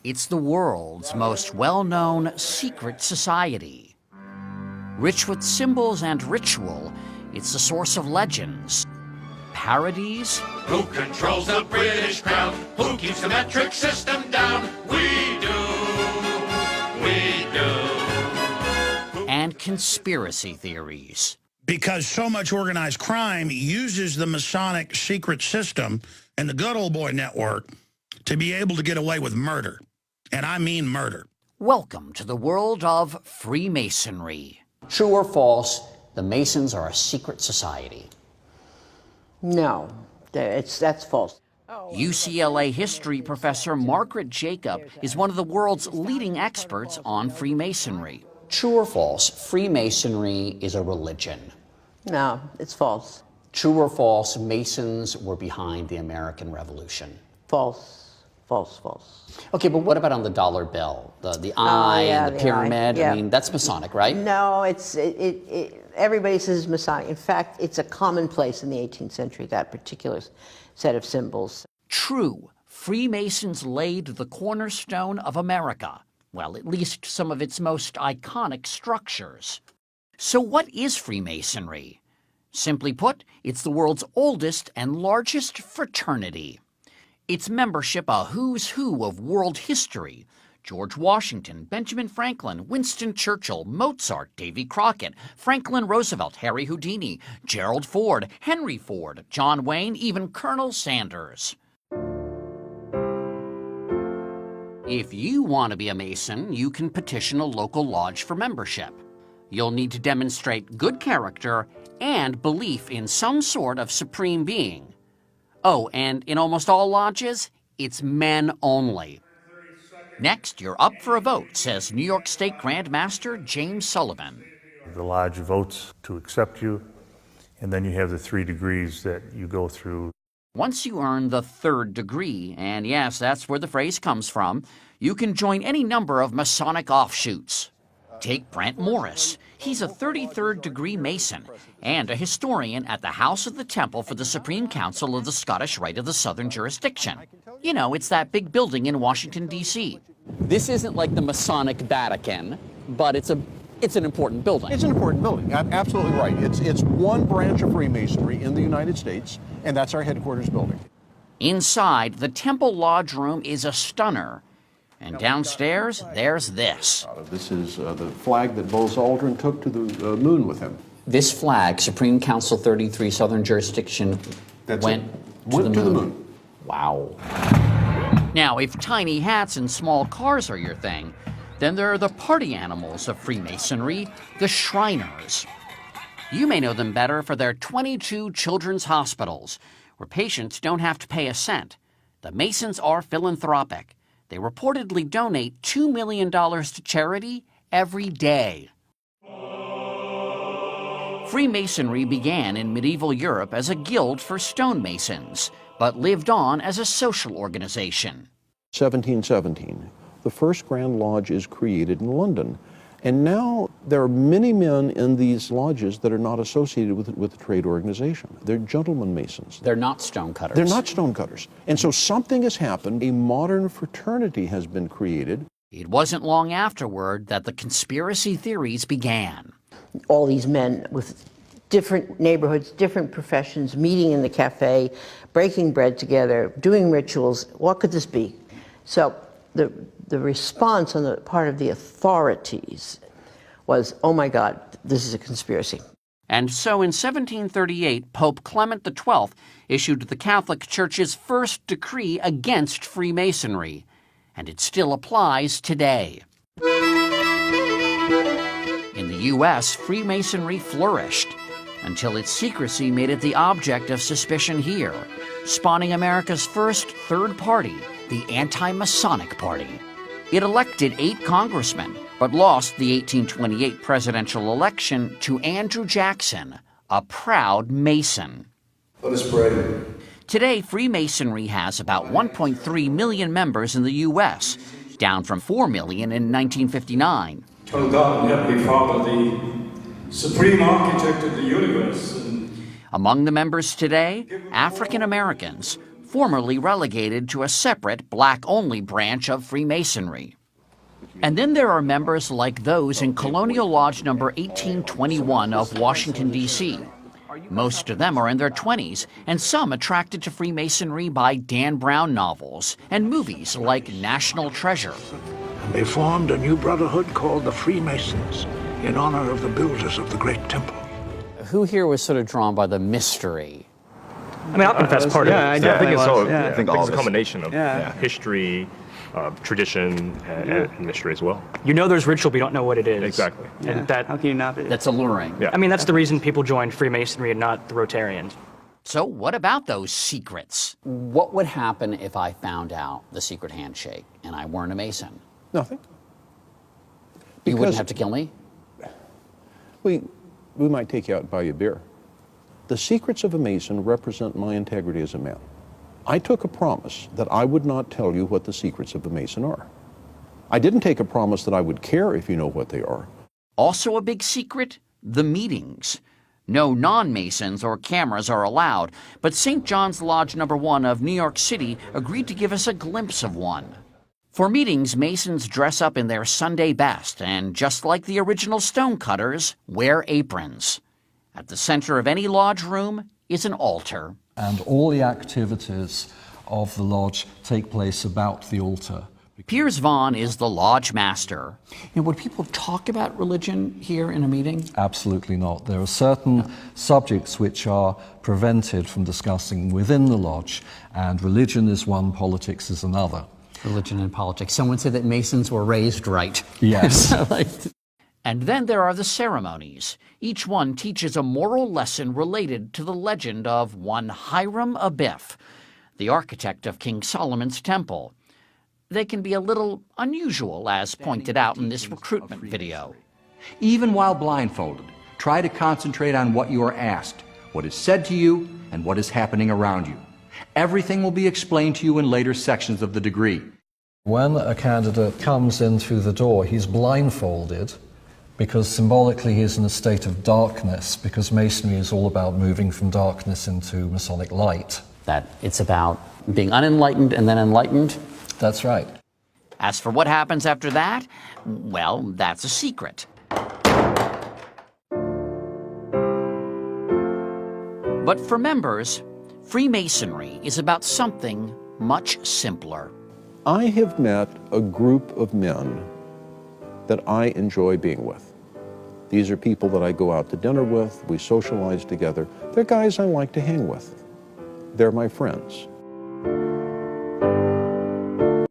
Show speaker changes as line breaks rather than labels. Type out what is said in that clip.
It's the world's most well-known secret society. Rich with symbols and ritual, it's a source of legends, parodies.
Who controls the British crown? Who keeps the metric system down? We do. We do.
And conspiracy theories.
Because so much organized crime uses the Masonic secret system and the good old boy network to be able to get away with murder. And I mean murder.
Welcome to the world of Freemasonry. True or false, the Masons are a secret society?
No, that's false.
UCLA history professor Margaret Jacob is one of the world's leading experts on Freemasonry. True or false, Freemasonry is a religion?
No, it's false.
True or false, Masons were behind the American Revolution?
False. False, false.
Okay, but what about on the dollar bill? The eye and the pyramid?
Yeah.
I mean, that's Masonic, right?
No, everybody says Masonic. In fact, it's a commonplace in the 18th century, that particular set of symbols.
True. Freemasons laid the cornerstone of America. Well, at least some of its most iconic structures. So what is Freemasonry? Simply put, it's the world's oldest and largest fraternity. Its membership a who's who of world history. George Washington, Benjamin Franklin, Winston Churchill, Mozart, Davy Crockett, Franklin Roosevelt, Harry Houdini, Gerald Ford, Henry Ford, John Wayne, even Colonel Sanders. If you want to be a Mason, you can petition a local lodge for membership. You'll need to demonstrate good character and belief in some sort of supreme being. Oh, and in almost all lodges, it's men only. Next, you're up for a vote, says New York State Grand Master James Sullivan.
The lodge votes to accept you, and then you have the 3 degrees that you go through.
Once you earn the 3rd degree, and yes, that's where the phrase comes from, you can join any number of Masonic offshoots. Take Brent Morris. He's a 33rd degree Mason and a historian at the House of the Temple for the Supreme Council of the Scottish Rite of the Southern Jurisdiction. You know, it's that big building in Washington, D.C. This isn't like the Masonic Vatican, but it's an important building.
It's an important building. Absolutely right. It's one branch of Freemasonry in the United States, and that's our headquarters building.
Inside, the Temple Lodge room is a stunner. And downstairs, there's this.
This is the flag that Buzz Aldrin took to the moon with him.
This flag, Supreme Council 33 Southern Jurisdiction, went to the moon. Wow. Now, if tiny hats and small cars are your thing, then there are the party animals of Freemasonry, the Shriners. You may know them better for their 22 children's hospitals, where patients don't have to pay a cent. The Masons are philanthropic. They reportedly donate $2 million to charity every day. Freemasonry began in medieval Europe as a guild for stonemasons, but lived on as a social organization.
1717, the first Grand Lodge is created in London. And now there are many men in these lodges that are not associated with the trade organization. They're gentlemen masons.
They're not stonecutters.
They're not stonecutters. And so something has happened. A modern fraternity has been created.
It wasn't long afterward that the conspiracy theories began.
All these men with different neighborhoods, different professions, meeting in the cafe, breaking bread together, doing rituals. What could this be? So the response on the part of the authorities was, oh my God, this is a conspiracy.
And so in 1738, Pope Clement XII issued the Catholic Church's first decree against Freemasonry, and it still applies today. In the U.S., Freemasonry flourished until its secrecy made it the object of suspicion here, spawning America's first third party, the Anti-Masonic Party. It elected 8 congressmen, but lost the 1828 presidential election to Andrew Jackson, a proud Mason.
Let us pray.
Today, Freemasonry has about 1.3 million members in the U.S., down from 4 million in 1959.
Oh God, Heavenly Father, the supreme architect of the universe.
Among the members today, African Americans, formerly relegated to a separate black-only branch of Freemasonry. And then there are members like those in Colonial Lodge number 1821 of Washington, D.C. Most of them are in their 20s, and some attracted to Freemasonry by Dan Brown novels and movies like National Treasure.
And they formed a new brotherhood called the Freemasons in honor of the builders of the Great Temple.
Who here was sort of drawn by the mystery?
I mean, I'll confess part of it.
I think it's all.
Yeah.
I think
it's
a combination of history, tradition, and mystery as well.
You know there's ritual, but you don't know what it is.
Exactly.
And that,
how can you not be?
That's alluring.
Yeah.
I mean, that's the reason people join Freemasonry and not the Rotarians.
So what about those secrets? What would happen if I found out the secret handshake and I weren't a Mason?
Nothing.
You wouldn't have to kill me?
We might take you out and buy you a beer. The secrets of a Mason represent my integrity as a man. I took a promise that I would not tell you what the secrets of a Mason are. I didn't take a promise that I would care if you know what they are.
Also a big secret? The meetings. No non-Masons or cameras are allowed, but St. John's Lodge number 1 of New York City agreed to give us a glimpse of one. For meetings, Masons dress up in their Sunday best and, just like the original stonecutters, wear aprons. At the center of any lodge room is an altar.
And all the activities of the lodge take place about the altar.
Piers Vaughn is the lodge master. Would people talk about religion here in a meeting?
Absolutely not. There are certain subjects which are prevented from discussing within the lodge, and religion is one, politics is another.
Religion and politics. Someone said that Masons were raised right.
Yes.
And then there are the ceremonies. Each one teaches a moral lesson related to the legend of one Hiram Abiff, the architect of King Solomon's Temple. They can be a little unusual, as pointed out in this recruitment video.
Even while blindfolded, try to concentrate on what you are asked, what is said to you, and what is happening around you. Everything will be explained to you in later sections of the degree.
When a candidate comes in through the door, he's blindfolded because symbolically he's in a state of darkness, because Masonry is all about moving from darkness into Masonic light.
That it's about being unenlightened and then enlightened?
That's right.
As for what happens after that, well, that's a secret. But for members, Freemasonry is about something much simpler.
I have met a group of men that I enjoy being with. These are people that I go out to dinner with, we socialize together. They're guys I like to hang with. They're my friends.